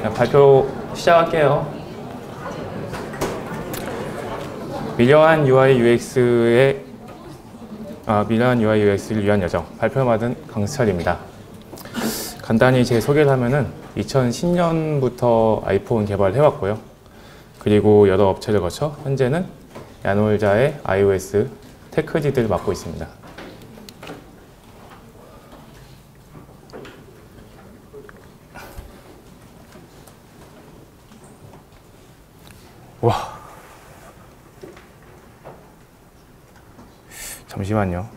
그냥 발표 시작할게요. 미려한 UI UX의 미려한 UI UX를 위한 여정 발표를 맡은 강수철입니다. 간단히 제 소개를 하면은 2010년부터 아이폰 개발을 해왔고요. 그리고 여러 업체를 거쳐 현재는 야놀자의 iOS 테크리드를 맡고 있습니다. 와, 잠시만요.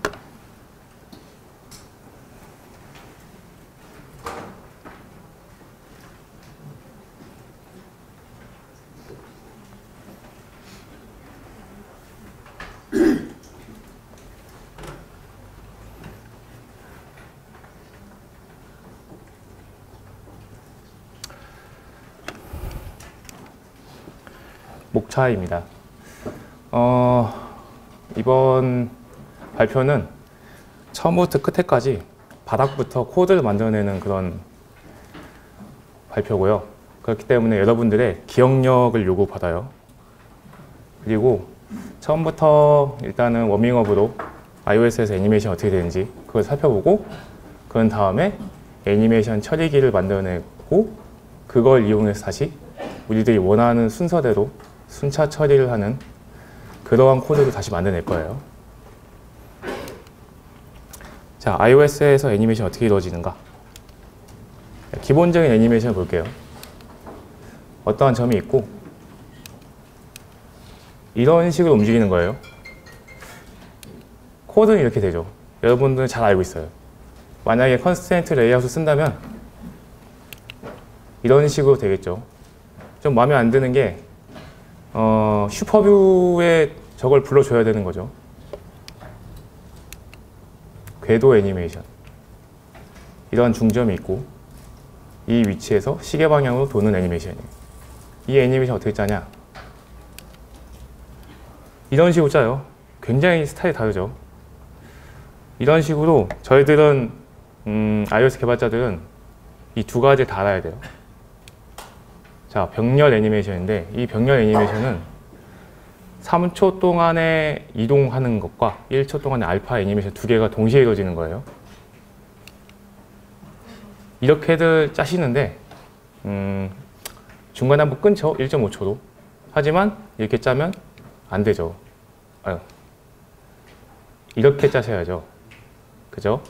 목차입니다. 이번 발표는 처음부터 끝에까지 바닥부터 코드를 만들어내는 그런 발표고요. 그렇기 때문에 여러분들의 기억력을 요구받아요. 그리고 처음부터 일단은 워밍업으로 iOS에서 애니메이션 어떻게 되는지 그걸 살펴보고 그런 다음에 애니메이션 처리기를 만들어내고 그걸 이용해서 다시 우리들이 원하는 순서대로 순차 처리를 하는 그러한 코드를 다시 만들어낼 거예요. 자, iOS에서 애니메이션 어떻게 이루어지는가? 기본적인 애니메이션을 볼게요. 어떠한 점이 있고 이런 식으로 움직이는 거예요. 코드는 이렇게 되죠. 여러분들은 잘 알고 있어요. 만약에 컨스트레인트 레이아웃을 쓴다면 이런 식으로 되겠죠. 좀 마음에 안 드는 게 슈퍼뷰에 저걸 불러줘야 되는 거죠. 궤도 애니메이션. 이런 중점이 있고 이 위치에서 시계 방향으로 도는 애니메이션이에요. 이 애니메이션 어떻게 짜냐? 이런 식으로 짜요. 굉장히 스타일이 다르죠. 이런 식으로 저희들은 iOS 개발자들은 이 두 가지를 다 알아야 돼요. 자, 병렬 애니메이션인데 이 병렬 애니메이션은 3초 동안에 이동하는 것과 1초 동안의 알파 애니메이션 두 개가 동시에 이루어지는 거예요. 이렇게들 짜시는데 중간에 한번 끊죠. 1.5초로. 하지만 이렇게 짜면 안 되죠. 이렇게 짜셔야죠. 그죠?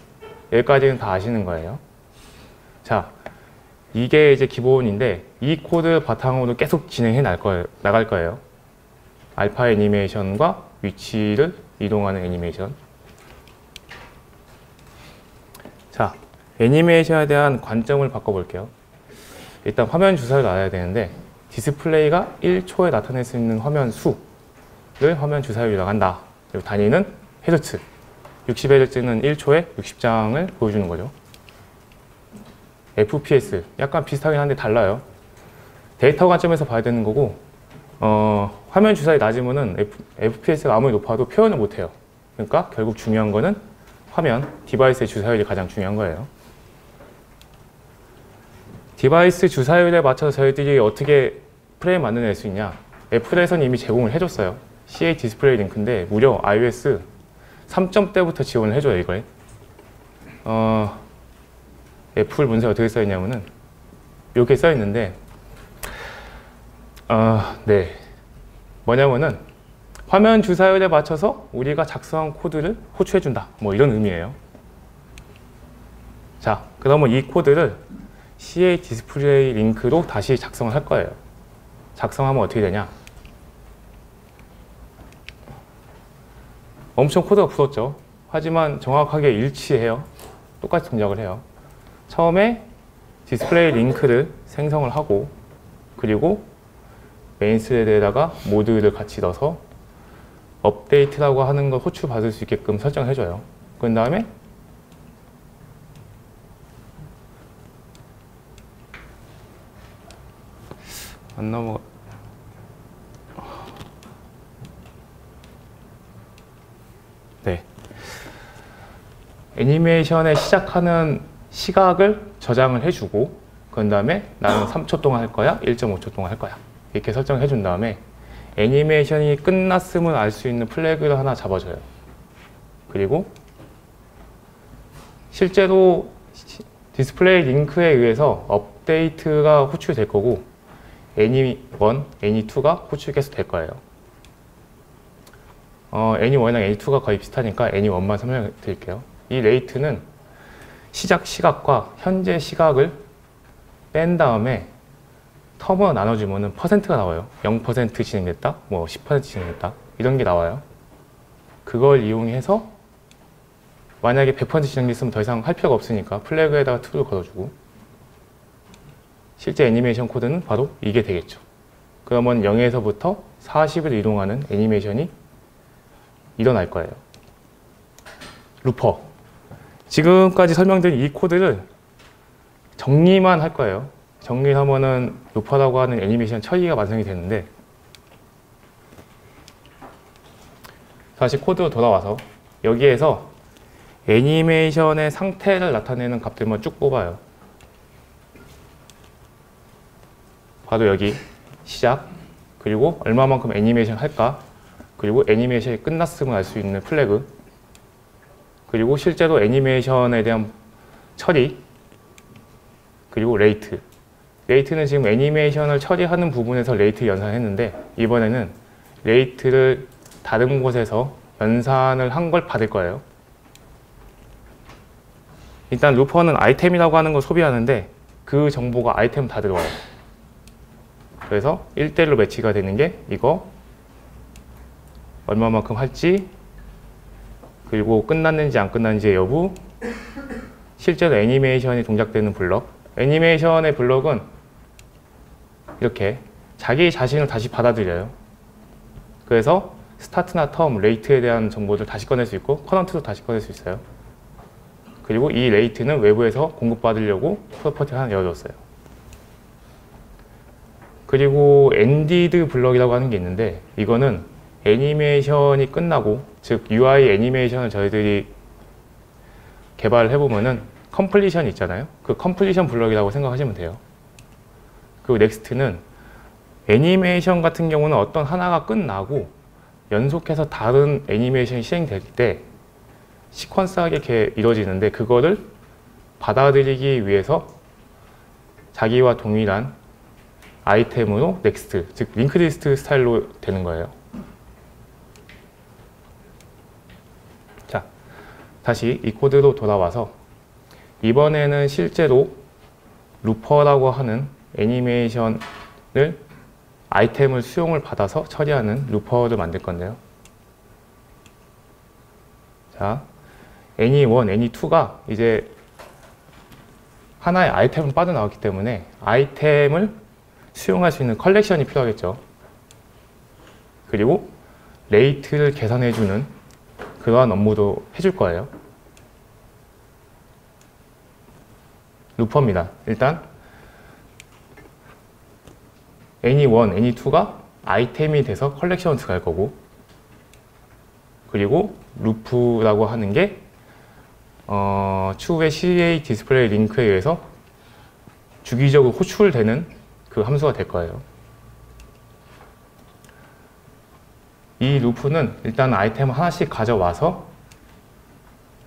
여기까지는 다 아시는 거예요. 자, 이게 이제 기본인데 이 코드 바탕으로 계속 진행해 나갈 거예요. 알파 애니메이션과 위치를 이동하는 애니메이션. 자, 애니메이션에 대한 관점을 바꿔볼게요. 일단 화면 주사를 알아야 되는데 디스플레이가 1초에 나타낼 수 있는 화면 수를 화면 주사율이라고 한다. 그리고 단위는 헤르츠. 60Hz는 1초에 60장을 보여주는 거죠. FPS, 약간 비슷하긴 한데 달라요. 데이터 관점에서 봐야 되는 거고 화면 주사율이 낮으면 FPS가 아무리 높아도 표현을 못해요. 그러니까 결국 중요한 거는 화면, 디바이스의 주사율이 가장 중요한 거예요. 디바이스 주사율에 맞춰서 저희들이 어떻게 프레임 만들어낼 수 있냐? 애플에서는 이미 제공을 해줬어요. CA 디스플레이 링크인데 무려 iOS 3점대부터 지원을 해줘요, 이거에. 애플 문서에 어떻게 써있냐면은 이렇게 써있는데 네, 뭐냐면은 화면 주사율에 맞춰서 우리가 작성한 코드를 호출해준다, 뭐 이런 의미예요. 자, 그러면 이 코드를 CA 디스플레이 링크로 다시 작성을 할 거예요. 작성하면 어떻게 되냐? 엄청 코드가 풀었죠. 하지만 정확하게 일치해요. 똑같이 동작을 해요. 처음에 디스플레이 링크를 생성을 하고 그리고 메인 스레드에다가 모드를 같이 넣어서 업데이트라고 하는 걸 호출 받을 수 있게끔 설정을 해줘요. 그 다음에 안 넘어가. 네. 애니메이션에 시작하는 시각을 저장을 해주고 그런 다음에 나는 3초 동안 할 거야, 1.5초 동안 할 거야. 이렇게 설정해 준 다음에 애니메이션이 끝났음을 알 수 있는 플래그를 하나 잡아줘요. 그리고 실제로 디스플레이 링크에 의해서 업데이트가 호출이 될 거고 애니1, 애니2가 호출이 계속 될 거예요. 애니1이랑 애니2가 거의 비슷하니까 애니1만 설명해 드릴게요. 이 레이트는 시작 시각과 현재 시각을 뺀 다음에 텀을 나눠주면 퍼센트가 나와요. 0% 진행됐다, 뭐 10% 진행됐다 이런 게 나와요. 그걸 이용해서 만약에 100% 진행됐으면 더 이상 할 필요가 없으니까 플래그에다가 true를 걸어주고 실제 애니메이션 코드는 바로 이게 되겠죠. 그러면 0에서부터 40을 이동하는 애니메이션이 일어날 거예요. 루퍼. 지금까지 설명드린 이 코드를 정리만 할 거예요. 정리를 하면은 루퍼라고 하는 애니메이션 처리가 완성이 되는데 다시 코드로 돌아와서 여기에서 애니메이션의 상태를 나타내는 값들만 쭉 뽑아요. 바로 여기 시작, 그리고 얼마만큼 애니메이션 할까, 그리고 애니메이션이 끝났음을 알 수 있는 플래그, 그리고 실제로 애니메이션에 대한 처리, 그리고 레이트. 레이트는 지금 애니메이션을 처리하는 부분에서 레이트 연산했는데 이번에는 레이트를 다른 곳에서 연산을 한 걸 받을 거예요. 일단 루퍼는 아이템이라고 하는 걸 소비하는데 그 정보가 아이템 다 들어와요. 그래서 1대1로 매치가 되는 게 이거 얼마만큼 할지, 그리고 끝났는지 안 끝났는지의 여부, 실제로 애니메이션이 동작되는 블럭. 애니메이션의 블럭은 이렇게 자기 자신을 다시 받아들여요. 그래서 스타트나 텀, 레이트에 대한 정보를 다시 꺼낼 수 있고 커런트도 다시 꺼낼 수 있어요. 그리고 이 레이트는 외부에서 공급받으려고 프로퍼티 하나 열어줬어요. 그리고 엔디드 블럭이라고 하는 게 있는데 이거는 애니메이션이 끝나고, 즉 UI 애니메이션을 저희들이 개발을 해보면은 컴플리션 있잖아요. 그 컴플리션 블럭이라고 생각하시면 돼요. 그리고 넥스트는 애니메이션 같은 경우는 어떤 하나가 끝나고 연속해서 다른 애니메이션이 실행될 때 시퀀스하게 이렇게 이루어지는데 그거를 받아들이기 위해서 자기와 동일한 아이템으로 넥스트, 즉 링크리스트 스타일로 되는 거예요. 자, 다시 이 코드로 돌아와서 이번에는 실제로 루퍼라고 하는 애니메이션을 아이템을 수용을 받아서 처리하는 루퍼를 만들 건데요. 자, 애니1, 애니2가 이제 하나의 아이템을 빠져나왔기 때문에 아이템을 수용할 수 있는 컬렉션이 필요하겠죠. 그리고 레이트를 계산해주는 그러한 업무도 해줄 거예요. 루퍼입니다. 일단 애니1, 애니2가 아이템이 돼서 컬렉션을 들어갈 거고, 그리고 루프라고 하는 게 추후에 CA 디스플레이 링크에 의해서 주기적으로 호출되는 그 함수가 될 거예요. 이 루프는 일단 아이템을 하나씩 가져와서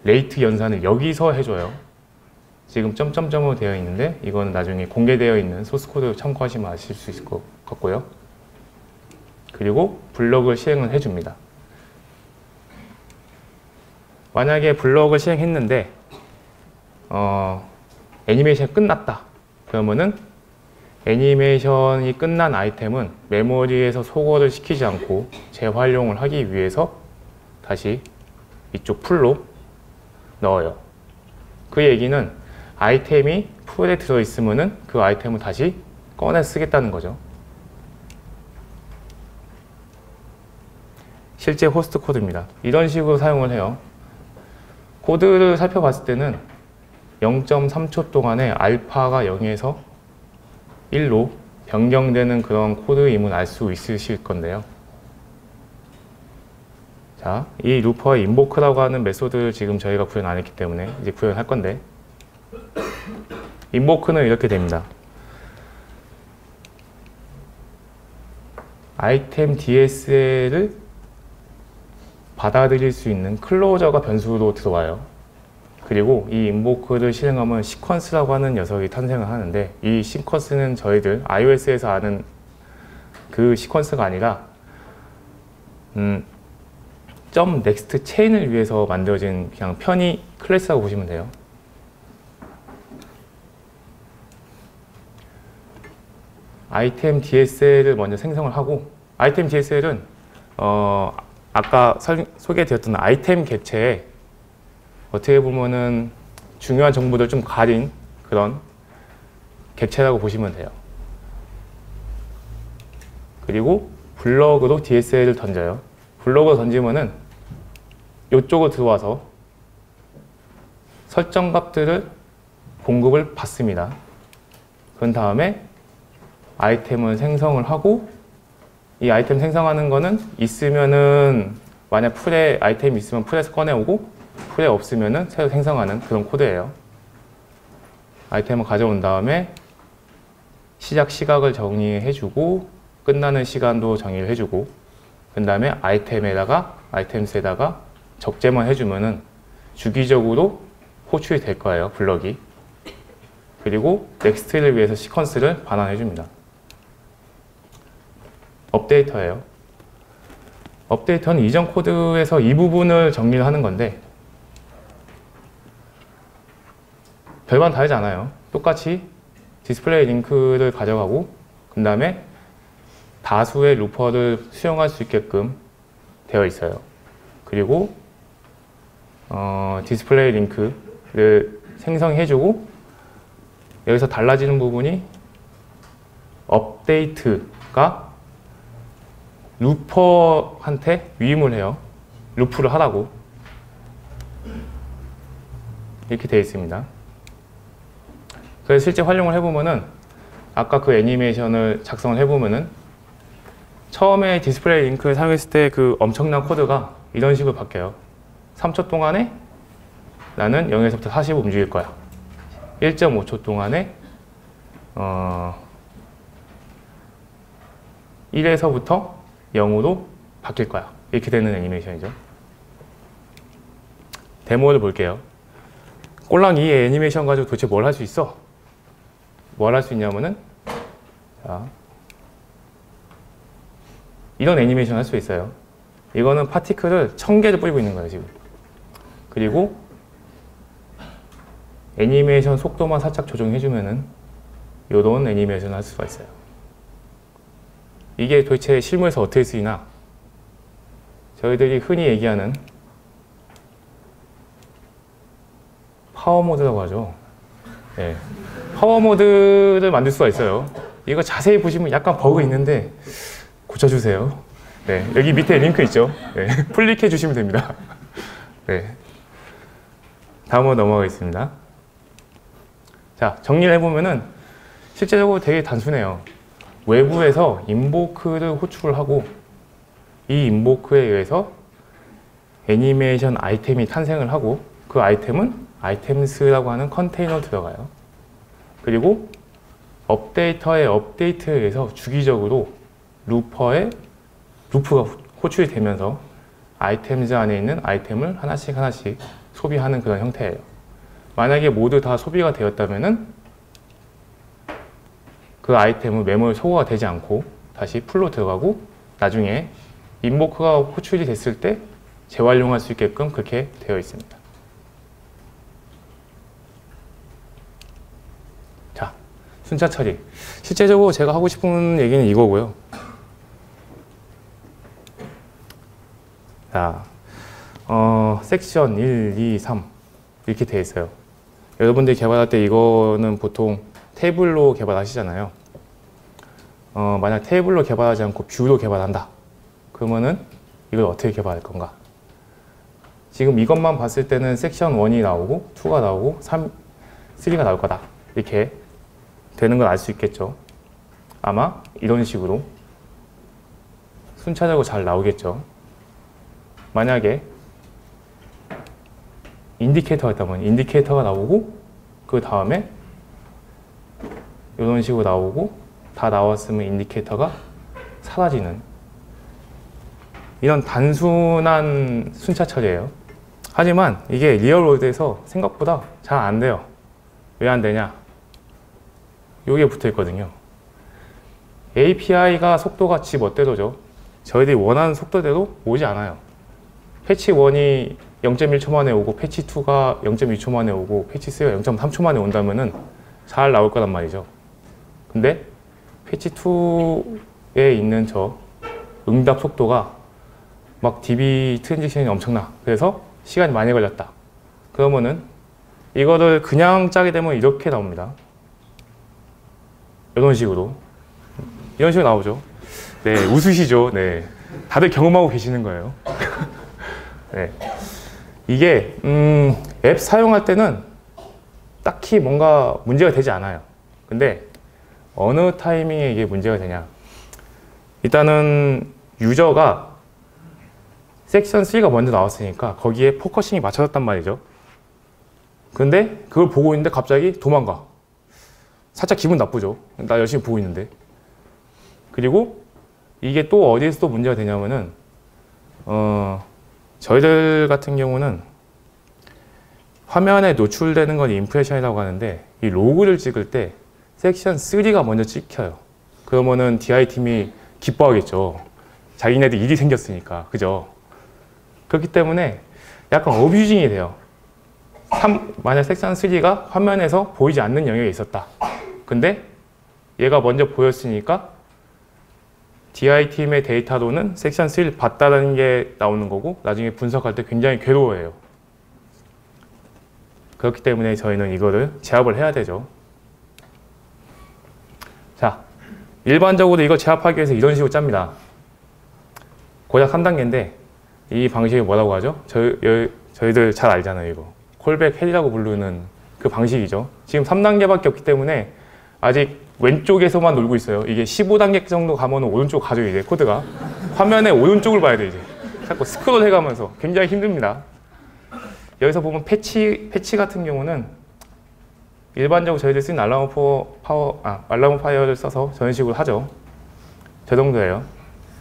레이트 연산을 여기서 해줘요. 지금 점점점으로 되어 있는데 이거는 나중에 공개되어 있는 소스 코드 참고하시면 아실 수 있을 것 같고요. 그리고 블럭을 시행을 해줍니다. 만약에 블럭을 시행했는데 애니메이션이 끝났다. 그러면은 애니메이션이 끝난 아이템은 메모리에서 소거를 시키지 않고 재활용을 하기 위해서 다시 이쪽 풀로 넣어요. 그 얘기는 아이템이 풀에 들어있으면은 그 아이템을 다시 꺼내 쓰겠다는 거죠. 실제 호스트 코드입니다. 이런 식으로 사용을 해요. 코드를 살펴봤을 때는 0.3초 동안에 알파가 0에서 1로 변경되는 그런 코드임을 알 수 있으실 건데요. 자, 이 루퍼의 인보크라고 하는 메소드를 지금 저희가 구현 안 했기 때문에 이제 구현할 건데, 인보크는 이렇게 됩니다. 아이템 DSL을 받아들일 수 있는 클로저가 변수로 들어와요. 그리고 이 인보크를 실행하면 시퀀스라고 하는 녀석이 탄생을 하는데, 이 시퀀스는 저희들 iOS에서 아는 그 시퀀스가 아니라 점 넥스트 체인을 위해서 만들어진 그냥 편의 클래스라고 보시면 돼요. 아이템 DSL을 먼저 생성을 하고, 아이템 DSL은 아까 소개해드렸던 아이템 객체에 어떻게 보면은 중요한 정보들 좀 가린 그런 객체라고 보시면 돼요. 그리고 블럭으로 DSL을 던져요. 블럭으로 던지면은 이쪽으로 들어와서 설정 값들을 공급을 받습니다. 그런 다음에 아이템을 생성을 하고, 이 아이템 생성하는 거는 있으면은 만약 풀에 아이템이 있으면 풀에서 꺼내오고, 풀에 없으면은 새로 생성하는 그런 코드예요. 아이템을 가져온 다음에 시작 시각을 정의해주고 끝나는 시간도 정의를 해주고, 그 다음에 아이템스에다가 적재만 해주면은 주기적으로 호출이 될 거예요, 블럭이. 그리고 넥스트를 위해서 시퀀스를 반환해 줍니다. 업데이터예요. 업데이터는 이전 코드에서 이 부분을 정리를 하는 건데 별반 다르지 않아요. 똑같이 디스플레이 링크를 가져가고, 그 다음에 다수의 루퍼를 수용할 수 있게끔 되어 있어요. 그리고 디스플레이 링크를 생성해주고, 여기서 달라지는 부분이 업데이트가 루퍼한테 위임을 해요. 루프를 하라고. 이렇게 되어 있습니다. 그래서 실제 활용을 해보면은 아까 그 애니메이션을 작성을 해보면은 처음에 디스플레이 링크를 사용했을 때 그 엄청난 코드가 이런 식으로 바뀌어요. 3초 동안에 나는 0에서부터 40을 움직일 거야. 1.5초 동안에 1에서부터 0으로 바뀔 거야. 이렇게 되는 애니메이션이죠. 데모를 볼게요. 꼴랑 이 애니메이션 가지고 도대체 뭘 할 수 있어? 뭘 할 수 있냐면은, 자, 이런 애니메이션 할 수 있어요. 이거는 파티클을 1000개를 뿌리고 있는 거예요, 지금. 그리고 애니메이션 속도만 살짝 조정해주면은 이런 애니메이션을 할 수가 있어요. 이게 도대체 실무에서 어떻게 쓰이나? 저희들이 흔히 얘기하는 파워 모드라고 하죠. 네. 파워 모드를 만들 수가 있어요. 이거 자세히 보시면 약간 버그 있는데 고쳐주세요. 네. 여기 밑에 링크 있죠. 네. 클릭해 주시면 됩니다. 네. 다음으로 넘어가겠습니다. 자, 정리를 해보면은 실제적으로 되게 단순해요. 외부에서 인보크를 호출을 하고, 이 인보크에 의해서 애니메이션 아이템이 탄생을 하고, 그 아이템은 아이템스라고 하는 컨테이너로 들어가요. 그리고 업데이터의 업데이트에 의해서 주기적으로 루프가 호출이 되면서 아이템즈 안에 있는 아이템을 하나씩 소비하는 그런 형태예요. 만약에 모두 다 소비가 되었다면은 그 아이템은 메모리 소거가 되지 않고 다시 풀로 들어가고, 나중에 인보크가 호출이 됐을 때 재활용할 수 있게끔 그렇게 되어 있습니다. 자, 순차 처리. 실제적으로 제가 하고 싶은 얘기는 이거고요. 자, 섹션 1, 2, 3 이렇게 되어 있어요. 여러분들이 개발할 때 이거는 보통 테이블로 개발하시잖아요. 만약 테이블로 개발하지 않고 뷰로 개발한다. 그러면은 이걸 어떻게 개발할 건가? 지금 이것만 봤을 때는 섹션 1이 나오고 2가 나오고 3가 나올 거다. 이렇게 되는 걸 알 수 있겠죠. 아마 이런 식으로 순차적으로 잘 나오겠죠. 만약에 인디케이터가 있다면 인디케이터가 나오고, 그 다음에 이런 식으로 나오고, 다 나왔으면 인디케이터가 사라지는 이런 단순한 순차 처리예요. 하지만 이게 리얼월드에서 생각보다 잘 안 돼요. 왜 안 되냐? 여기에 붙어 있거든요. API가 속도가 지 멋대로죠. 저희들이 원하는 속도대로 오지 않아요. 패치 1이 0.1초 만에 오고 패치 2가 0.2초 만에 오고 패치 3가 0.3초 만에 온다면은 잘 나올 거란 말이죠. 근데 패치 2에 있는 저 응답 속도가 막 DB 트랜지션이 엄청나. 그래서 시간이 많이 걸렸다. 그러면은 이거를 그냥 짜게 되면 이렇게 나옵니다. 이런 식으로 나오죠. 네, 웃으시죠. 네, 다들 경험하고 계시는 거예요. 네, 이게 앱 사용할 때는 딱히 뭔가 문제가 되지 않아요. 근데 어느 타이밍에 이게 문제가 되냐? 일단은 유저가 섹션 3가 먼저 나왔으니까 거기에 포커싱이 맞춰졌단 말이죠. 근데 그걸 보고 있는데 갑자기 도망가. 살짝 기분 나쁘죠. 나 열심히 보고 있는데. 그리고 이게 또 어디에서 또 문제가 되냐면은 저희들 같은 경우는 화면에 노출되는 건 임프레션이라고 하는데 이 로그를 찍을 때 섹션 3가 먼저 찍혀요. 그러면은 DI팀이 기뻐하겠죠. 자기네들 일이 생겼으니까. 그죠? 그렇기 때문에 약간 어뷰징이 돼요. 만약 섹션 3가 화면에서 보이지 않는 영역에 있었다. 근데 얘가 먼저 보였으니까 DI팀의 데이터로는 섹션 3를 봤다는 게 나오는 거고 나중에 분석할 때 굉장히 괴로워해요. 그렇기 때문에 저희는 이거를 제압을 해야 되죠. 자, 일반적으로 이거 제압하기 위해서 이런 식으로 짭니다. 고작 3단계인데 이 방식이 뭐라고 하죠? 저희들 잘 알잖아요. 이거 콜백 헬이라고 부르는 그 방식이죠. 지금 3단계밖에 없기 때문에 아직 왼쪽에서만 놀고 있어요. 이게 15단계 정도 가면 오른쪽 가죠. 이제 코드가 화면에 오른쪽을 봐야 돼. 이제 자꾸 스크롤 해가면서 굉장히 힘듭니다. 여기서 보면 패치 같은 경우는 일반적으로 저희들이 쓰는 알라모 파이어를 써서 저런 식으로 하죠. 저 정도예요.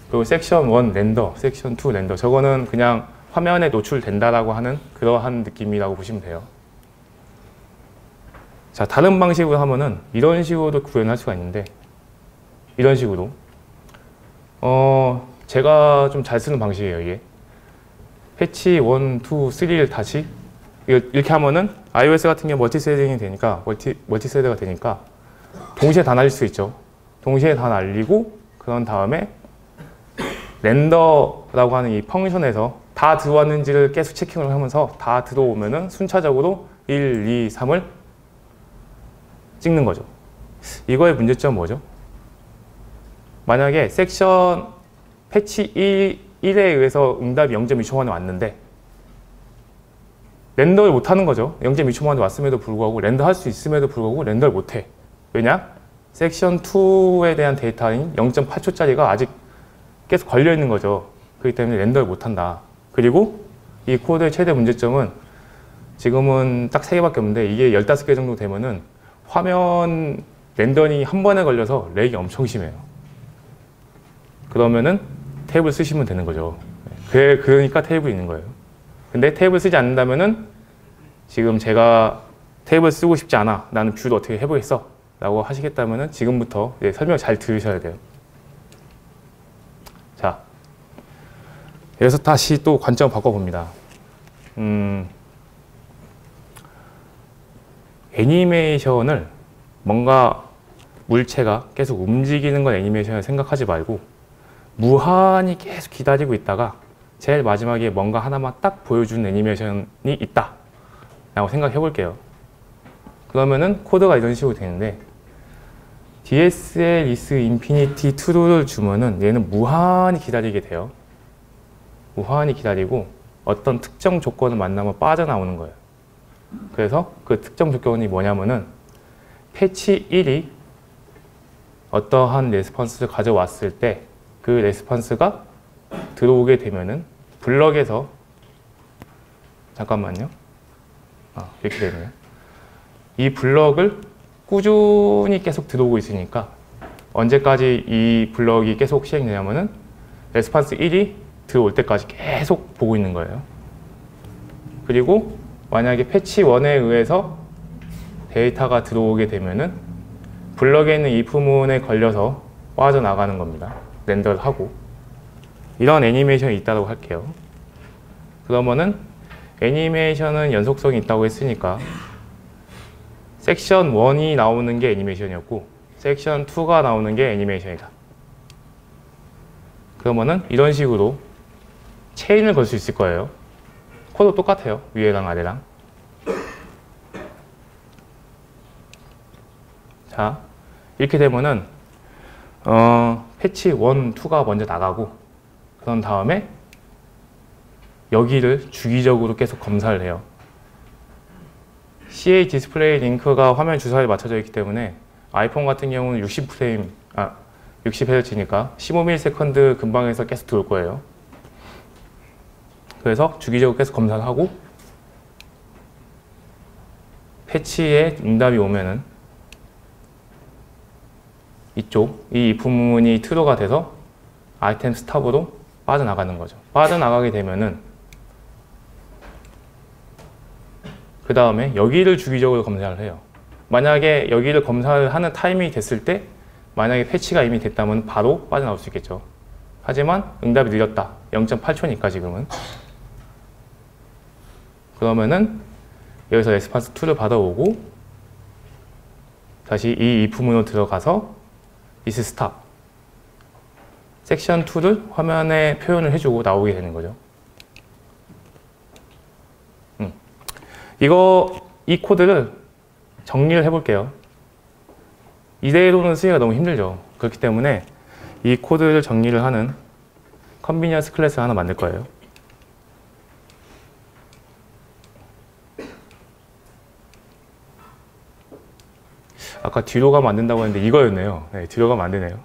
그리고 섹션 1 렌더, 섹션 2 렌더, 저거는 그냥 화면에 노출된다라고 하는 그러한 느낌이라고 보시면 돼요. 자, 다른 방식으로 하면은 이런 식으로 구현할 수가 있는데 이런 식으로 제가 좀 잘 쓰는 방식이에요. 이게 패치 1, 2, 3를 다시 이렇게 하면은 iOS 같은 경우 멀티스레딩이 되니까 멀티스레드가 되니까 동시에 다 날릴 수 있죠. 동시에 다 날리고 그런 다음에 렌더라고 하는 이 펑션에서 다 들어왔는지를 계속 체킹을 하면서 다 들어오면은 순차적으로 1, 2, 3을 찍는 거죠. 이거의 문제점은 뭐죠? 만약에 섹션 패치 1에 의해서 응답이 0.2초 만에 왔는데 렌더를 못하는 거죠. 0.2초 만에 왔음에도 불구하고 렌더할 수 있음에도 불구하고 렌더를 못해. 왜냐? 섹션 2에 대한 데이터인 0.8초짜리가 아직 계속 걸려있는 거죠. 그렇기 때문에 렌더를 못한다. 그리고 이 코드의 최대 문제점은 지금은 딱 3개밖에 없는데 이게 15개 정도 되면은 화면 렌더링이 한 번에 걸려서 렉이 엄청 심해요. 그러면은 탭을 쓰시면 되는 거죠. 그러니까 탭이 있는 거예요. 근데 탭을 쓰지 않는다면은 지금 제가 탭을 쓰고 싶지 않아. 나는 뷰를 어떻게 해보겠어. 라고 하시겠다면은 지금부터 설명 잘 들으셔야 돼요. 자, 여기서 다시 또 관점을 바꿔봅니다. 애니메이션을 뭔가 물체가 계속 움직이는 건 애니메이션을 생각하지 말고 무한히 계속 기다리고 있다가 제일 마지막에 뭔가 하나만 딱 보여주는 애니메이션이 있다 라고 생각해 볼게요. 그러면은 코드가 이런 식으로 되는데 DSL is infinity true를 주면은 얘는 무한히 기다리게 돼요. 무한히 기다리고 어떤 특정 조건을 만나면 빠져나오는 거예요. 그래서 그 특정 조건이 뭐냐면은 패치 1이 어떠한 레스폰스를 가져왔을 때 그 레스폰스가 들어오게 되면은 블럭에서 잠깐만요. 이렇게 되네요. 이 블럭을 꾸준히 계속 들어오고 있으니까 언제까지 이 블럭이 계속 시행되냐면은 레스폰스 1이 들어올 때까지 계속 보고 있는 거예요. 그리고 만약에 패치 1에 의해서 데이터가 들어오게 되면은 블럭에 있는 if문에 걸려서 빠져나가는 겁니다. 렌더를 하고. 이런 애니메이션이 있다고 할게요. 그러면은 애니메이션은 연속성이 있다고 했으니까 섹션 1이 나오는 게 애니메이션이었고 섹션 2가 나오는 게 애니메이션이다. 그러면은 이런 식으로 체인을 걸 수 있을 거예요. 코드 똑같아요. 위에랑 아래랑. 자, 이렇게 되면은 패치 1, 2가 먼저 나가고 그런 다음에 여기를 주기적으로 계속 검사를 해요. CA 디스플레이 링크가 화면 주사위에 맞춰져 있기 때문에 아이폰 같은 경우는 60Hz니까 15ms 근방에서 계속 들어올 거예요. 그래서 주기적으로 계속 검사를 하고 패치에 응답이 오면은 이쪽, 이 if문이 true가 돼서 아이템 스탑으로 빠져나가는 거죠. 빠져나가게 되면은 그 다음에 여기를 주기적으로 검사를 해요. 만약에 여기를 검사를 하는 타이밍이 됐을 때 만약에 패치가 이미 됐다면 바로 빠져나올 수 있겠죠. 하지만 응답이 느렸다. 0.8초니까 지금은. 그러면은 여기서 레스판스 2를 받아오고 다시 이 if문으로 들어가서 is stop 섹션 2를 화면에 표현을 해주고 나오게 되는 거죠. 이 코드를 정리를 해볼게요. 이대로는 쓰기가 너무 힘들죠. 그렇기 때문에 이 코드를 정리를 하는 컨비니언스 클래스를 하나 만들 거예요. 아까 뒤로 가면 안 된다고 했는데 이거였네요. 네, 뒤로 가면 안 되네요.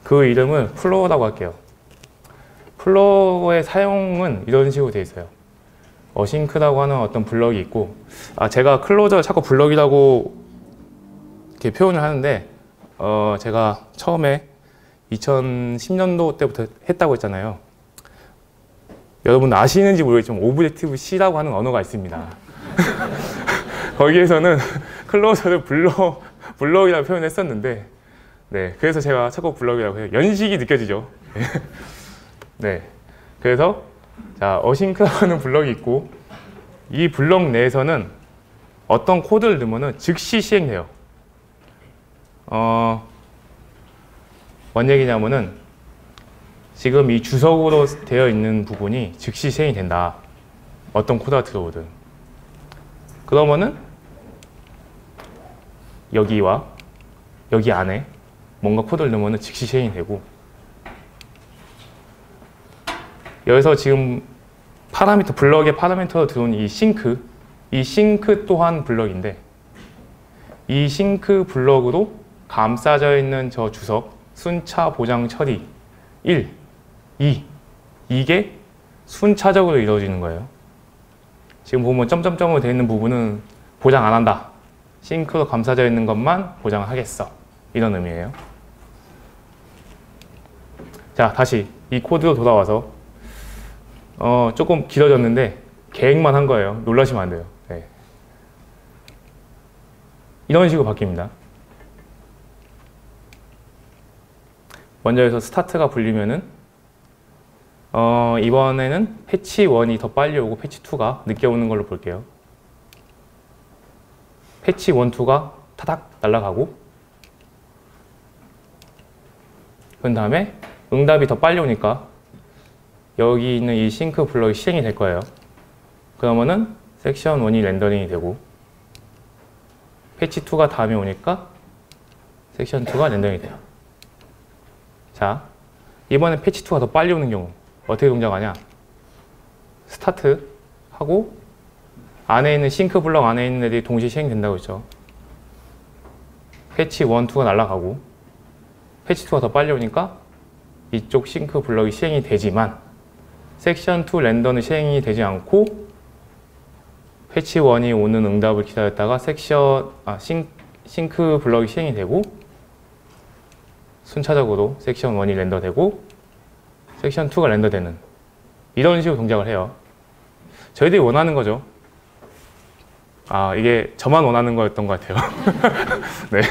그 이름을 플로어라고 할게요. 플로어의 사용은 이런 식으로 되어 있어요. 어싱크라고 하는 어떤 블럭이 있고, 제가 클로저를 자꾸 블럭이라고 이렇게 표현을 하는데, 제가 처음에 2010년도 때부터 했다고 했잖아요. 여러분 아시는지 모르겠지만 오브젝티브 C라고 하는 언어가 있습니다. 거기에서는 클로저를 블럭이라고 표현했었는데, 네, 그래서 제가 자꾸 블럭이라고 해요. 연식이 느껴지죠. 네, 그래서 자, 어싱크라고 하는 블럭이 있고 이 블럭 내에서는 어떤 코드를 넣으면 즉시 시행돼요. 뭔 얘기냐면은 지금 이 주석으로 되어 있는 부분이 즉시 시행이 된다. 어떤 코드가 들어오든. 그러면은 여기와 여기 안에 뭔가 코드를 넣으면 즉시 시행이 되고 여기서 지금 블럭의 파라미터로 들어온 이 싱크 또한 블럭인데 이 싱크 블럭으로 감싸져 있는 저 주석 순차 보장 처리 1, 2 이게 순차적으로 이루어지는 거예요. 지금 보면 점점점으로 되어 있는 부분은 보장 안 한다. 싱크로 감싸져 있는 것만 보장을 하겠어. 이런 의미예요. 자, 다시 이 코드로 돌아와서 조금 길어졌는데 계획만 한 거예요. 놀라시면 안 돼요. 네. 이런 식으로 바뀝니다. 먼저 여기서 스타트가 불리면은 이번에는 패치 1이 더 빨리 오고 패치 2가 늦게 오는 걸로 볼게요. 패치 1, 2가 타닥 날아가고 그 다음에 응답이 더 빨리 오니까 여기 있는 이 싱크 블럭이 실행이 될 거예요. 그러면은 섹션 1이 렌더링이 되고 패치 2가 다음에 오니까 섹션 2가 렌더링이 돼요. 자, 이번에 패치 2가 더 빨리 오는 경우 어떻게 동작하냐? 스타트 하고 안에 있는 싱크 블럭 안에 있는 애들이 동시에 시행된다고 했죠. 패치 1, 2가 날아가고 패치 2가 더 빨리 오니까 이쪽 싱크 블럭이 시행이 되지만 섹션 2 렌더는 시행이 되지 않고 패치 1이 오는 응답을 기다렸다가 싱크 블럭이 시행이 되고 순차적으로 섹션 1이 렌더되고 섹션 2가 렌더되는 이런 식으로 동작을 해요. 저희들이 원하는 거죠. 아, 이게 저만 원하는 거였던 것 같아요. 네.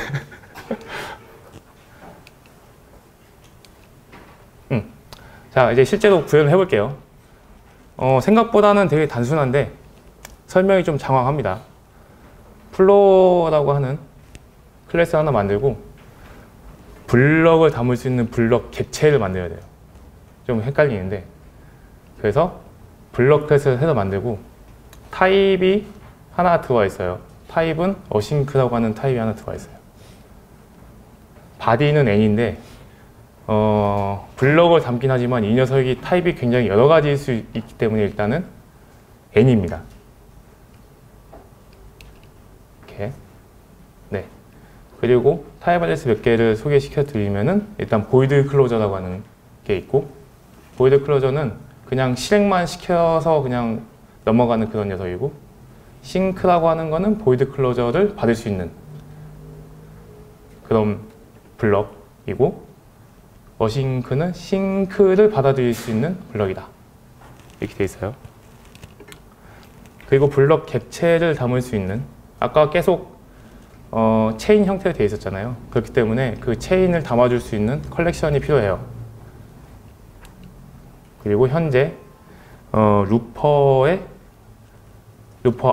자, 이제 실제로 구현을 해볼게요. 생각보다는 되게 단순한데 설명이 좀 장황합니다. 플로어라고 하는 클래스 하나 만들고 블럭을 담을 수 있는 블럭 객체를 만들어야 돼요. 좀 헷갈리는데, 그래서 블럭 클래스를 해서 만들고 타입이 하나 들어와 있어요. 타입은 어싱크라고 하는 타입이 하나 들어와 있어요. 바디는 n인데 블럭을 담긴 하지만 이 녀석이 타입이 굉장히 여러 가지일 수 있기 때문에 일단은 n입니다. 이렇게. 네. 그리고 타입 어드레스 몇 개를 소개시켜 드리면은 일단 보이드 클로저라고 하는 게 있고, 보이드 클로저는 그냥 실행만 시켜서 그냥 넘어가는 그런 녀석이고, 싱크라고 하는 거는 보이드 클로저를 받을 수 있는 그런 블럭이고, 어싱크는 싱크를 받아들일 수 있는 블럭이다. 이렇게 돼 있어요. 그리고 블럭 객체를 담을 수 있는, 아까 계속 체인 형태로 되어 있었잖아요. 그렇기 때문에 그 체인을 담아줄 수 있는 컬렉션이 필요해요. 그리고 현재 루퍼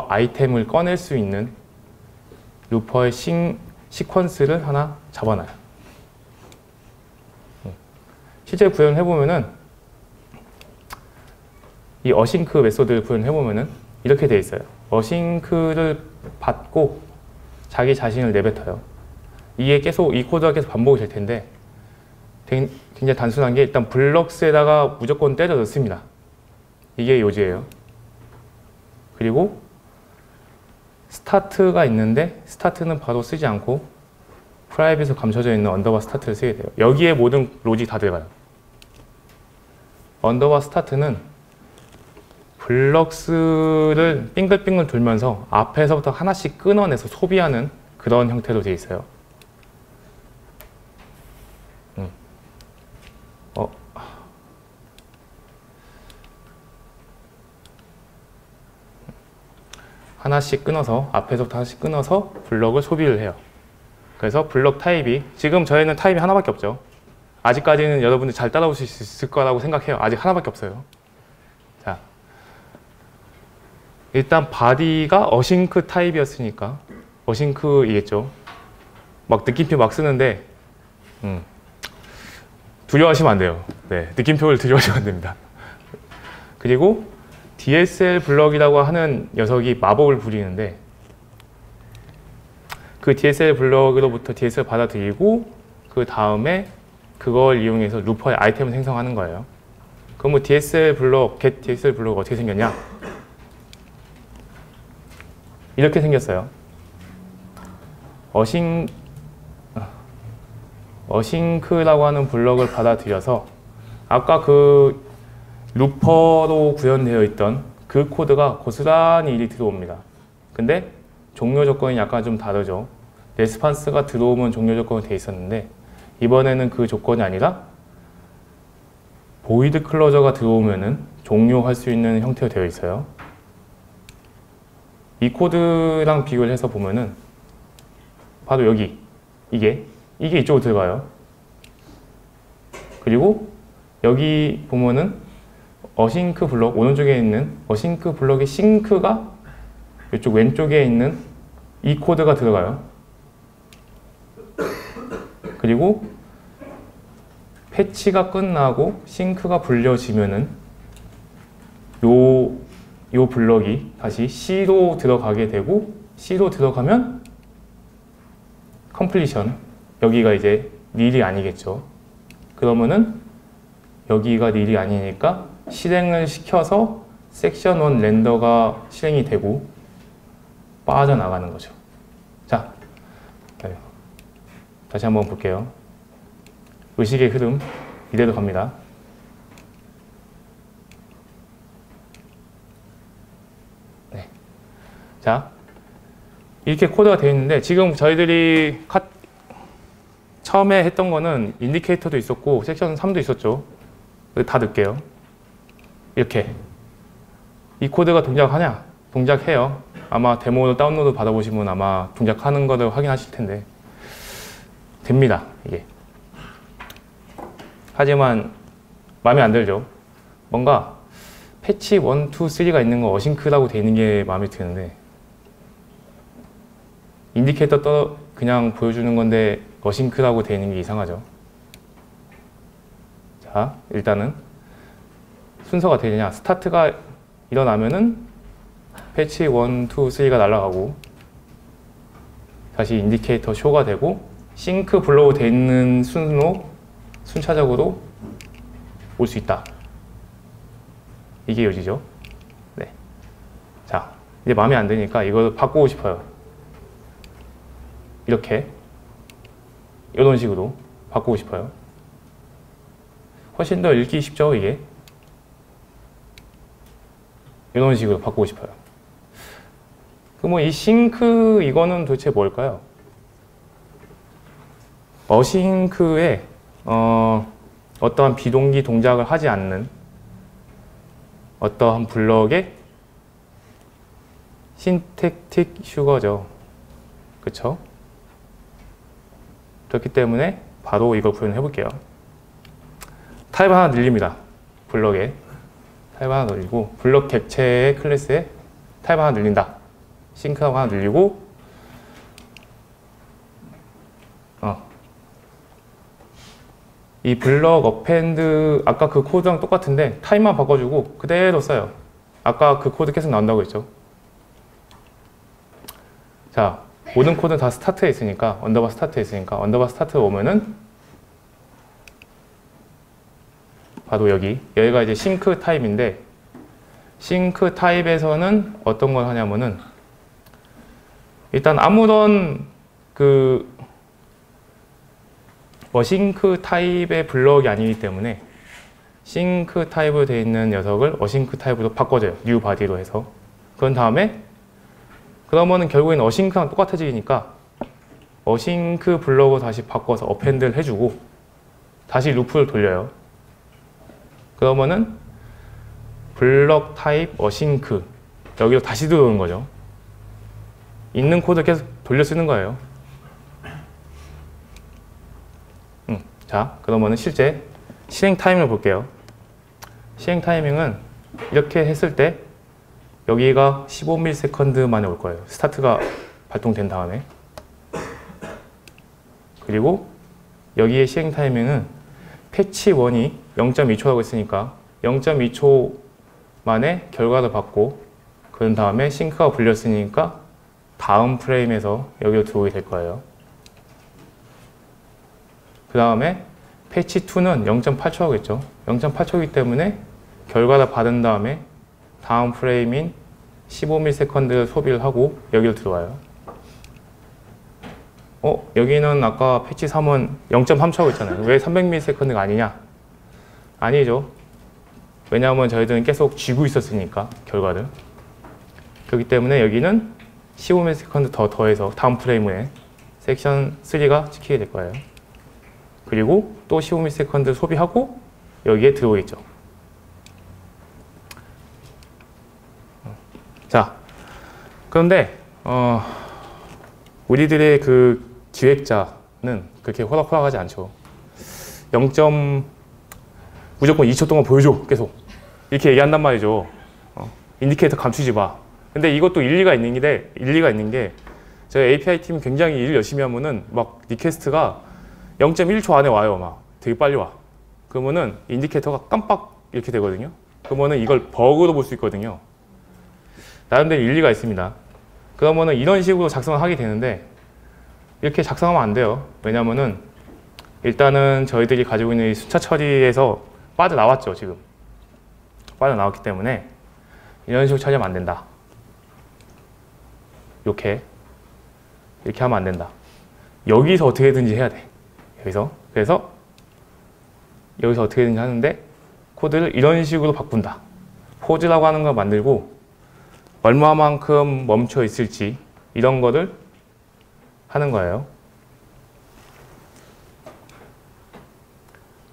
아이템을 꺼낼 수 있는 루퍼의 시퀀스를 하나 잡아놔요. 실제 구현해보면은 이 어싱크 메소드를 구현해보면은 이렇게 되어 있어요. 어싱크를 받고 자기 자신을 내뱉어요. 이게 계속, 이 코드가 계속 반복이 될 텐데 굉장히 단순한 게, 일단 블럭스에다가 무조건 때려 넣습니다. 이게 요지예요. 그리고 스타트가 있는데 스타트는 바로 쓰지 않고 프라이빗으로 감춰져 있는 언더바 스타트를 쓰게 돼요. 여기에 모든 로직이 다 들어가요. 언더바 스타트는 블럭스를 빙글빙글 돌면서 앞에서부터 하나씩 끊어내서 소비하는 그런 형태로 되어 있어요. 하나씩 끊어서, 앞에서부터 하나씩 끊어서 블럭을 소비를 해요. 그래서 블럭 타입이, 지금 저희는 타입이 하나밖에 없죠. 아직까지는 여러분들 잘 따라오실 수 있을 거라고 생각해요. 아직 하나밖에 없어요. 자, 일단 바디가 어싱크 타입이었으니까 어싱크이겠죠. 막 느낌표 막 쓰는데 두려워하시면 안 돼요. 네, 느낌표를 두려워하시면 안 됩니다. 그리고 DSL 블럭이라고 하는 녀석이 마법을 부리는데, 그 DSL 블럭으로부터 DSL 받아들이고 그 다음에 그걸 이용해서 루퍼의 아이템을 생성하는 거예요. 그럼 뭐 DSL 블럭, get DSL 블럭 어떻게 생겼냐? 이렇게 생겼어요. 어싱크라고 하는 블럭을 받아들여서 아까 그 루퍼로 구현되어 있던 그 코드가 고스란히 일이 들어옵니다. 근데 종료 조건이 약간 좀 다르죠. 레스판스가 들어오면 종료 조건이 돼 있었는데 이번에는 그 조건이 아니라 보이드 클로저가 들어오면은 종료할 수 있는 형태로 되어 있어요. 이 코드랑 비교를 해서 보면은 바로 여기 이게 이쪽으로 들어가요. 그리고 여기 보면은 어싱크 블럭, 오른쪽에 있는 어싱크 블럭의 싱크가 이쪽 왼쪽에 있는 이 코드가 들어가요. 그리고 패치가 끝나고 싱크가 불려지면은 요 블럭이 다시 C로 들어가게 되고, C로 들어가면 컴플리션, 여기가 이제 닐이 아니겠죠. 그러면은 여기가 닐이 아니니까 실행을 시켜서 섹션 1 렌더가 실행이 되고 빠져나가는 거죠. 자, 다시 한번 볼게요. 의식의 흐름 이대로 갑니다. 네. 자, 이렇게 코드가 되어 있는데 지금 저희들이 처음에 했던 거는 인디케이터도 있었고 섹션 3도 있었죠. 다 넣을게요. 이렇게 이 코드가 동작하냐? 동작해요. 아마 데모를 다운로드 받아보시면 아마 동작하는 거를 확인하실 텐데 됩니다. 이게. 하지만 마음에 안 들죠. 뭔가 패치 1, 2, 3가 있는 거 어싱크라고 되어 있는 게 마음에 드는데 인디케이터 그냥 보여주는 건데 어싱크라고 되어 있는 게 이상하죠. 자, 일단은 순서가 되느냐. 스타트가 일어나면은 패치 1, 2, 3가 날아가고 다시 인디케이터 쇼가 되고 싱크 블로우 되어 있는 순으로 순차적으로 올 수 있다. 이게 요지죠. 네. 자, 이제 마음에 안 드니까 이걸 바꾸고 싶어요. 이렇게 이런 식으로 바꾸고 싶어요. 훨씬 더 읽기 쉽죠, 이게? 이런 식으로 바꾸고 싶어요. 그럼 이 싱크 이거는 도대체 뭘까요? 어싱크에 어떠한 비동기 동작을 하지 않는 어떠한 블럭의 신택틱 슈거죠. 그쵸? 그렇기 때문에 바로 이걸 표현해 볼게요. 타입 하나 늘립니다. 블럭에 타입 하나 늘리고 블럭 객체의 클래스에 타입 하나 늘린다. 싱크하고 하나 늘리고 이 블럭 어펜드 아까 그 코드랑 똑같은데 타입만 바꿔주고 그대로 써요. 아까 그 코드 계속 나온다고 했죠. 자, 모든 코드는 다 스타트에 있으니까 언더바 스타트에 있으니까 언더바 스타트 오면은 바로 여기가 이제 싱크 타입인데 싱크 타입에서는 어떤 걸 하냐면은 일단 아무런 어싱크 타입의 블럭이 아니기 때문에 싱크 타입으로 되어 있는 녀석을 어싱크 타입으로 바꿔줘요. 뉴 바디로 해서. 그런 다음에 그러면은 결국에는 어싱크랑 똑같아지니까 어싱크 블럭을 다시 바꿔서 어펜드를 해주고 다시 루프를 돌려요. 그러면은 블럭 타입 어싱크 여기로 다시 들어오는 거죠. 있는 코드 계속 돌려 쓰는 거예요. 자, 그러면은 실제 실행 타이밍을 볼게요. 실행 타이밍은 이렇게 했을 때 여기가 15ms 만에 올 거예요. 스타트가 발동된 다음에. 그리고 여기에 실행 타이밍은 패치 1이 0.2초라고 했으니까 0.2초 만에 결과를 받고 그런 다음에 싱크가 불렸으니까 다음 프레임에서 여기로 들어오게 될 거예요. 그 다음에 패치 2는 0.8초겠죠. 0.8초이기 때문에 결과를 받은 다음에 다음 프레임인 15ms 소비를 하고 여기로 들어와요. 여기는 아까 패치 3은 0.3초라고 했잖아요. 왜 300ms가 아니냐? 아니죠. 왜냐하면 저희들은 계속 쥐고 있었으니까 결과를. 그렇기 때문에 여기는 15ms 더 더해서 다음 프레임에 섹션 3가 찍히게 될 거예요. 그리고 또 15ms 소비하고 여기에 들어오겠죠. 자, 그런데 우리들의 그 기획자는 그렇게 호락호락하지 않죠. 무조건 2초 동안 보여줘 계속 이렇게 얘기한단 말이죠. 인디케이터 감추지 마. 근데 이것도 일리가 있는 게 저희 API 팀이 굉장히 일 열심히 하면은 막 리퀘스트가 0.1초 안에 와요. 막 되게 빨리 와. 그러면은 인디케이터가 깜빡 이렇게 되거든요. 그러면은 이걸 버그로 볼 수 있거든요. 나름대로 일리가 있습니다. 그러면은 이런 식으로 작성을 하게 되는데 이렇게 작성하면 안 돼요. 왜냐면은 일단은 저희들이 가지고 있는 이 순차 처리에서 빠져나왔죠. 지금 빠져나왔기 때문에 이런 식으로 처리하면 안 된다. 이렇게 하면 안 된다. 여기서 어떻게든지 해야 돼. 그래서 여기서 어떻게든지 하는데 코드를 이런 식으로 바꾼다. 포즈라고 하는 걸 만들고 얼마만큼 멈춰 있을지 이런 거를 하는 거예요.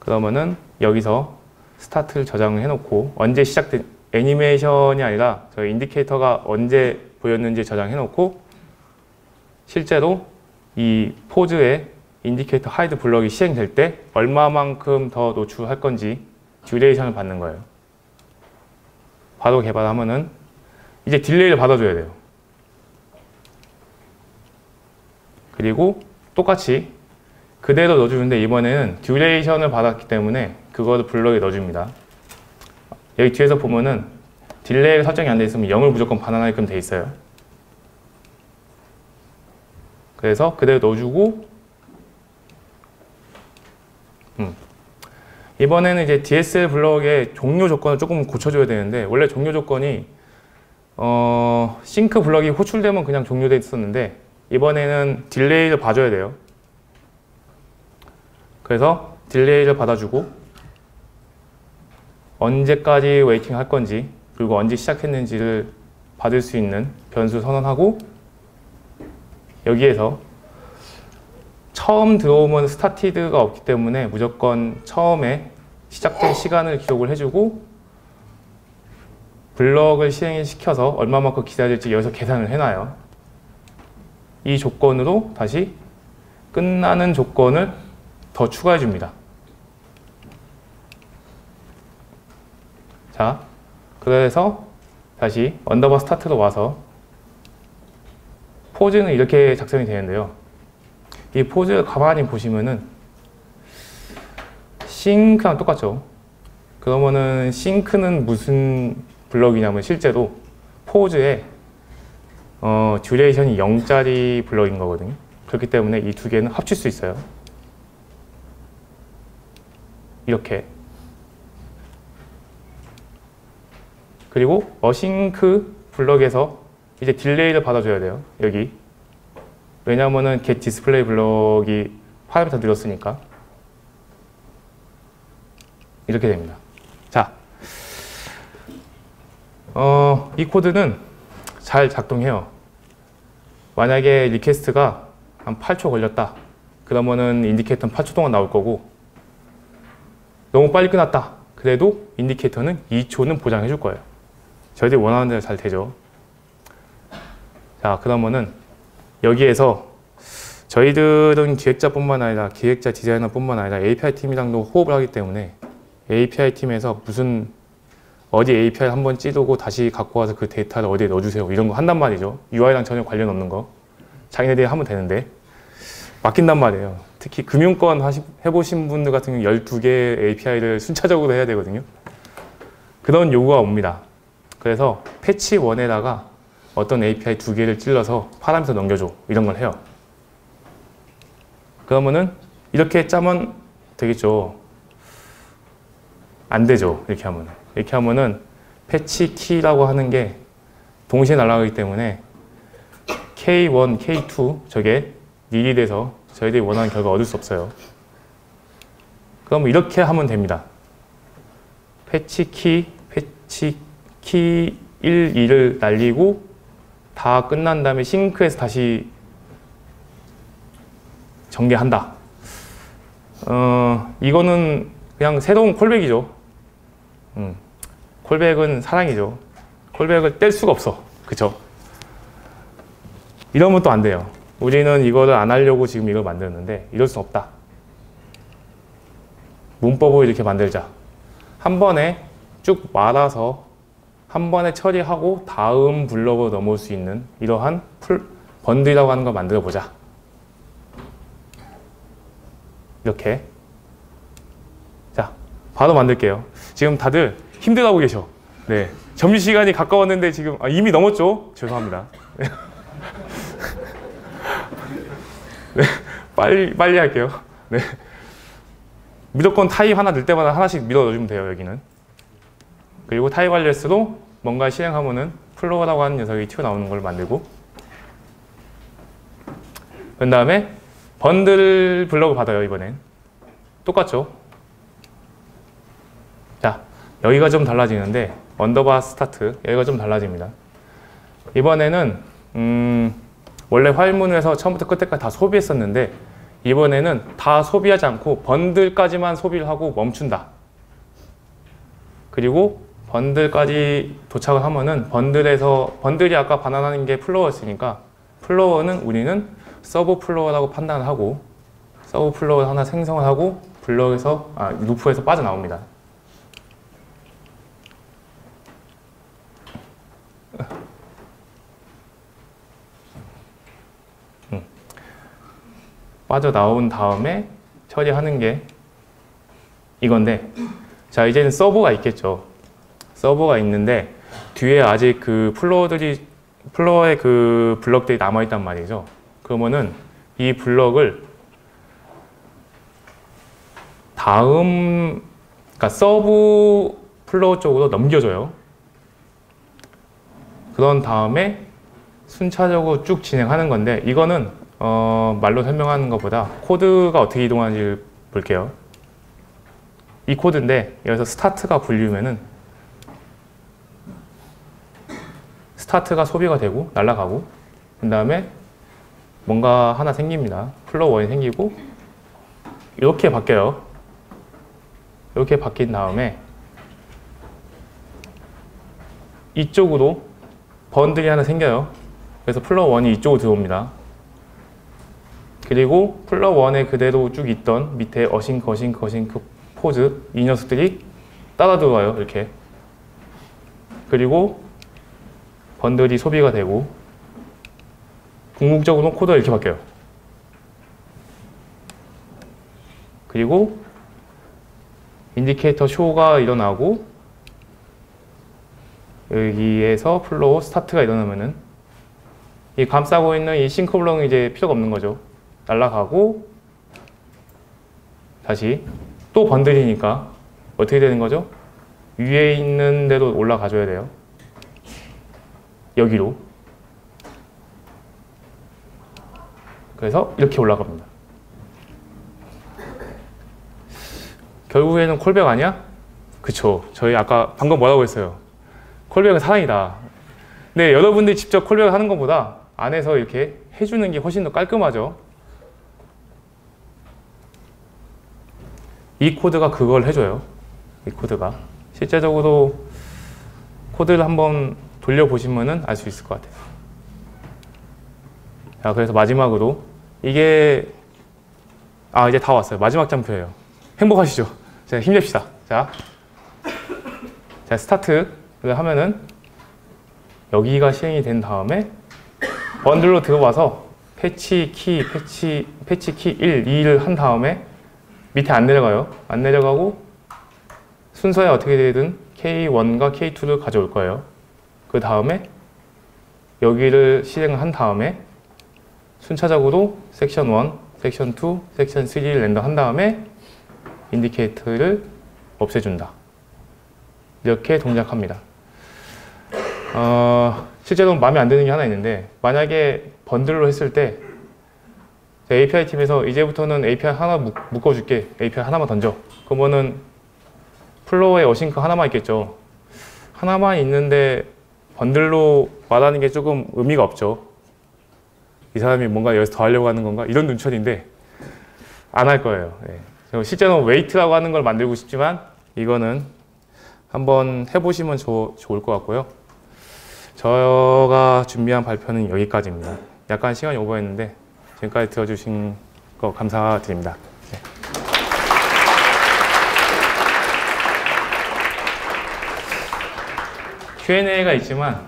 그러면은 여기서 스타트를 저장을 해놓고 언제 시작된 애니메이션이 아니라 저희 인디케이터가 언제 보였는지 저장해놓고 실제로 이 포즈의 인디케이터 하이드 블럭이 시행될 때 얼마만큼 더 노출할 건지 듀레이션을 받는 거예요. 바로 개발하면은 이제 딜레이를 받아줘야 돼요. 그리고 똑같이 그대로 넣어주는데 이번에는 듀레이션을 받았기 때문에 그거를 블럭에 넣어줍니다. 여기 뒤에서 보면은 딜레이가 설정이 안 돼 있으면 0을 무조건 반환하게끔 돼 있어요. 그래서 그대로 넣어주고 이번에는 이제 DSL 블럭의 종료 조건을 조금 고쳐줘야 되는데 원래 종료 조건이 싱크 블럭이 호출되면 그냥 종료돼 있었는데 이번에는 딜레이를 봐줘야 돼요. 그래서 딜레이를 받아주고 언제까지 웨이팅 할 건지 그리고 언제 시작했는지를 받을 수 있는 변수 선언하고 여기에서 처음 들어오면 스타티드가 없기 때문에 무조건 처음에 시작된 시간을 기록을 해주고 블럭을 시행시켜서 얼마만큼 기다릴지 여기서 계산을 해놔요. 이 조건으로 다시 끝나는 조건을 더 추가해 줍니다. 자, 그래서 다시 언더바 스타트로 와서 포즈는 이렇게 작성이 되는데요. 이 포즈를 가만히 보시면은 싱크랑 똑같죠. 그러면은 싱크는 무슨 블럭이냐면 실제로 포즈에 듀레이션이 0짜리 블럭인 거거든요. 그렇기 때문에 이 두 개는 합칠 수 있어요. 이렇게. 그리고 어싱크 블럭에서 이제 딜레이를 받아줘야 돼요. 여기. 왜냐면은 get display 블럭이 파라미터 늘었으니까. 이렇게 됩니다. 자, 이 코드는 잘 작동해요. 만약에 리퀘스트가 한 8초 걸렸다. 그러면은 인디케이터는 8초 동안 나올 거고 너무 빨리 끝났다. 그래도 인디케이터는 2초는 보장해 줄 거예요. 저희들이 원하는 대로 잘 되죠. 자, 그러면은 여기에서 저희들은 기획자뿐만 아니라 기획자 디자이너뿐만 아니라 API 팀이랑도 호흡을 하기 때문에 API 팀에서 무슨 어디 API 한번 찌르고 다시 갖고 와서 그 데이터를 어디에 넣어주세요 이런 거 한단 말이죠. UI랑 전혀 관련 없는 거 자기네들이 하면 되는데 맡긴단 말이에요. 특히 금융권 해보신 분들 같은 경우 12개의 API를 순차적으로 해야 되거든요. 그런 요구가 옵니다. 그래서 패치 1에다가 어떤 API 2개를 찔러서 파라미터 넘겨줘 이런 걸 해요. 그러면은 이렇게 짜면 되겠죠. 안 되죠. 이렇게 하면은. 이렇게 하면은 패치 키라고 하는 게 동시에 날아가기 때문에 K1, K2 저게 닐이 돼서 저희들이 원하는 결과 얻을 수 없어요. 그럼 이렇게 하면 됩니다. 패치 키 1, 2를 날리고 다 끝난 다음에 싱크에서 다시 전개한다. 이거는 그냥 새로운 콜백이죠. 콜백은 사랑이죠. 콜백을 뗄 수가 없어. 그쵸? 이러면 또 안 돼요. 우리는 이거를 안 하려고 지금 이걸 만들었는데 이럴 수 없다. 문법을 이렇게 만들자. 한 번에 쭉 말아서 한 번에 처리하고 다음 블럭으로 넘어올 수 있는 이러한 번들이라고 하는 걸 만들어 보자. 이렇게. 자, 바로 만들게요. 지금 다들 힘들어하고 계셔. 네. 점심시간이 가까웠는데 지금 이미 넘었죠? 죄송합니다. 네. 빨리 할게요. 네. 무조건 타입 하나 넣을 때마다 하나씩 밀어 넣어주면 돼요, 여기는. 그리고 타입 알리스로 뭔가 실행하면은 플로어라고 하는 녀석이 튀어나오는 걸 만들고 그 다음에 번들 블럭을 받아요. 이번엔 똑같죠? 자, 여기가 좀 달라지는데 언더바 스타트 여기가 좀 달라집니다. 이번에는 원래 화일문에서 처음부터 끝까지 다 소비했었는데 이번에는 다 소비하지 않고 번들까지만 소비를 하고 멈춘다. 그리고 번들까지 도착을 하면은 번들이 아까 반환하는 게 플로어였으니까 플로어는 우리는 서브 플로어라고 판단을 하고 서브 플로어 하나 생성을 하고 루프에서 빠져나옵니다. 빠져나온 다음에 처리하는 게 이건데, 자, 이제는 서버가 있겠죠. 서버가 있는데 뒤에 아직 그 플로어의 그 블럭들이 남아있단 말이죠. 그러면은 이 블럭을 그러니까 서브 플로어 쪽으로 넘겨줘요. 그런 다음에 순차적으로 쭉 진행하는 건데, 이거는 말로 설명하는 것보다 코드가 어떻게 이동하는지 볼게요. 이 코드인데 여기서 스타트가 굴리면은 스타트가 소비가 되고 날아가고, 그 다음에 뭔가 하나 생깁니다. 플로어 1이 생기고 이렇게 바뀌어요. 이렇게 바뀐 다음에 이쪽으로 번들이 하나 생겨요. 그래서 플로어 1이 이쪽으로 들어옵니다. 그리고 플로어 1에 그대로 쭉 있던 밑에 어싱크 포즈, 이 녀석들이 따라 들어와요. 이렇게. 그리고 번들이 소비가 되고 궁극적으로 코드가 이렇게 바뀌어요. 그리고 인디케이터 쇼가 일어나고 여기에서 플로우 스타트가 일어나면은 이 감싸고 있는 이 싱크 블럭은 이제 필요가 없는 거죠. 날아가고 다시 또 번들이니까 어떻게 되는 거죠? 위에 있는 데로 올라가 줘야 돼요. 여기로. 그래서 이렇게 올라갑니다. 결국에는 콜백 아니야? 그쵸. 저희 아까 방금 뭐라고 했어요? 콜백은 사랑이다. 근데 여러분들이 직접 콜백을 하는 것보다 안에서 이렇게 해주는 게 훨씬 더 깔끔하죠. 이 코드가 그걸 해줘요. 이 코드가. 실제적으로 코드를 한번 돌려보시면 알 수 있을 것 같아요. 자, 그래서 마지막으로 이게 이제 다 왔어요. 마지막 점프예요. 행복하시죠? 자, 힘냅시다. 자, 스타트를 하면은 여기가 실행이 된 다음에 번들로 들어와서 패치 키 1, 2를 한 다음에 밑에 안 내려가요. 안 내려가고 순서에 어떻게 되든 K1과 K2를 가져올 거예요. 그 다음에 여기를 실행을 한 다음에 순차적으로 섹션 1, 섹션 2, 섹션 3를 렌더 한 다음에 인디케이터를 없애준다. 이렇게 동작합니다. 실제로 마음에 안 드는 게 하나 있는데, 만약에 번들로 했을 때 API 팀에서 이제부터는 API 하나 묶어줄게. API 하나만 던져. 그러면은 플로어에 어싱크 하나만 있겠죠. 하나만 있는데 번들로 말하는 게 조금 의미가 없죠. 이 사람이 뭔가 여기서 더 하려고 하는 건가? 이런 눈초리인데 안 할 거예요. 네. 실제로 웨이트라고 하는 걸 만들고 싶지만 이거는 한번 해보시면 좋을 것 같고요. 제가 준비한 발표는 여기까지입니다. 약간 시간이 오버했는데 지금까지 들어주신 거 감사드립니다. 네. Q&A가 있지만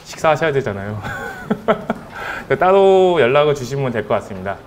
식사하셔야 되잖아요. 따로 연락을 주시면 될 것 같습니다.